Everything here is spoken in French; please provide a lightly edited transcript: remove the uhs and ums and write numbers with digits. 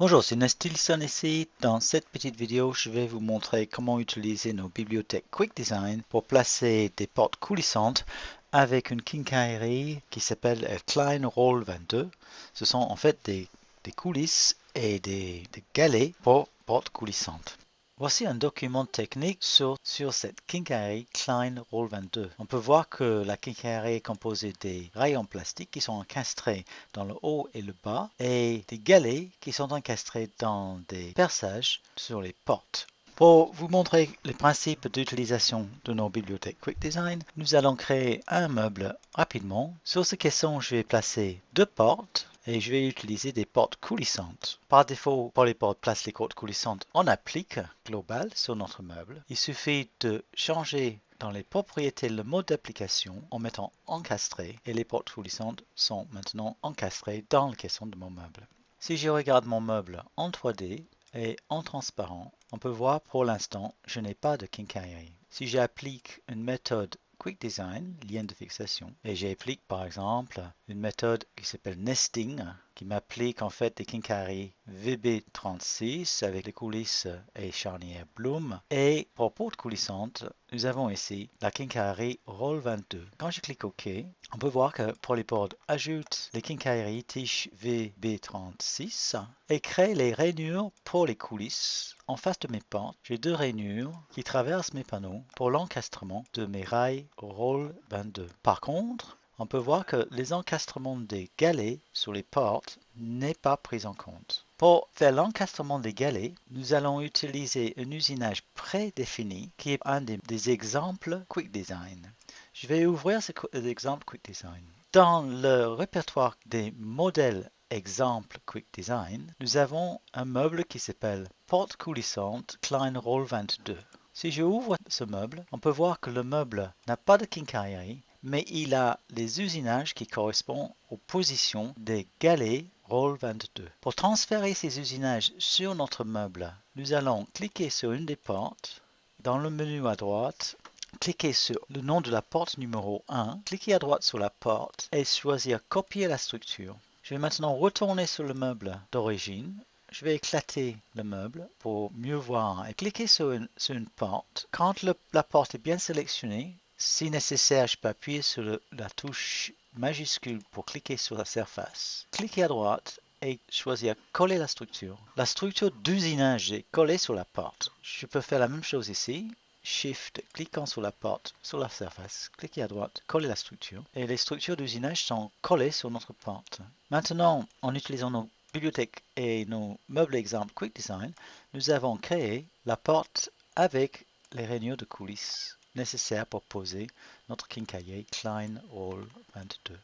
Bonjour, c'est Nestilson ici. Dans cette petite vidéo, je vais vous montrer comment utiliser nos bibliothèques Quick Design pour placer des portes coulissantes avec une quincaillerie qui s'appelle Klein Roll 22. Ce sont en fait des coulisses et des galets pour portes coulissantes. Voici un document technique sur cette quincaillerie Klein Roll 22. On peut voir que la quincaillerie est composée des rails en plastique qui sont encastrés dans le haut et le bas et des galets qui sont encastrés dans des perçages sur les portes. Pour vous montrer les principes d'utilisation de nos bibliothèques Quick Design, nous allons créer un meuble rapidement. Sur ce caisson, je vais placer deux portes et je vais utiliser des portes coulissantes. Par défaut, pour les portes place les portes coulissantes, on applique global sur notre meuble. Il suffit de changer dans les propriétés le mode d'application en mettant encastré et les portes coulissantes sont maintenant encastrées dans le caisson de mon meuble. Si je regarde mon meuble en 3D et en transparent, on peut voir pour l'instant je n'ai pas de quincaillerie. Si j'applique une méthode Quick Design, lien de fixation, et j'applique par exemple une méthode qui s'appelle Nesting, qui m'applique en fait des quincailleries VB36 avec les coulisses et charnières Bloom. Et pour porte coulissante, nous avons ici la quincaillerie Roll 22. Quand je clique OK, on peut voir que pour les portes, ajoute les quincailleries Tiche VB36 et crée les rainures pour les coulisses. En face de mes portes, j'ai deux rainures qui traversent mes panneaux pour l'encastrement de mes rails Roll 22. Par contre, on peut voir que les encastrements des galets sur les portes n'est pas pris en compte. Pour faire l'encastrement des galets, nous allons utiliser un usinage prédéfini qui est un des exemples Quick Design. Je vais ouvrir cet exemple Quick Design. Dans le répertoire des modèles exemple Quick Design, nous avons un meuble qui s'appelle Porte coulissante Klein Roll 22. Si je ouvre ce meuble, on peut voir que le meuble n'a pas de quincaillerie, mais il a les usinages qui correspondent aux positions des galets Roll 22. Pour transférer ces usinages sur notre meuble, nous allons cliquer sur une des portes. Dans le menu à droite, cliquez sur le nom de la porte numéro 1, cliquez à droite sur la porte et choisir copier la structure. Je vais maintenant retourner sur le meuble d'origine. Je vais éclater le meuble pour mieux voir et cliquer sur une porte. Quand la porte est bien sélectionnée, si nécessaire, je peux appuyer sur la touche majuscule pour cliquer sur la surface. Cliquez à droite et choisir coller la structure. La structure d'usinage est collée sur la porte. Je peux faire la même chose ici. Shift, cliquant sur la porte, sur la surface, cliquez à droite, coller la structure, et les structures d'usinage sont collées sur notre porte. Maintenant, en utilisant nos bibliothèques et nos meubles exemples Quick Design, nous avons créé la porte avec les rainures de coulisses nécessaires pour poser notre quincailler Klein Roll 22.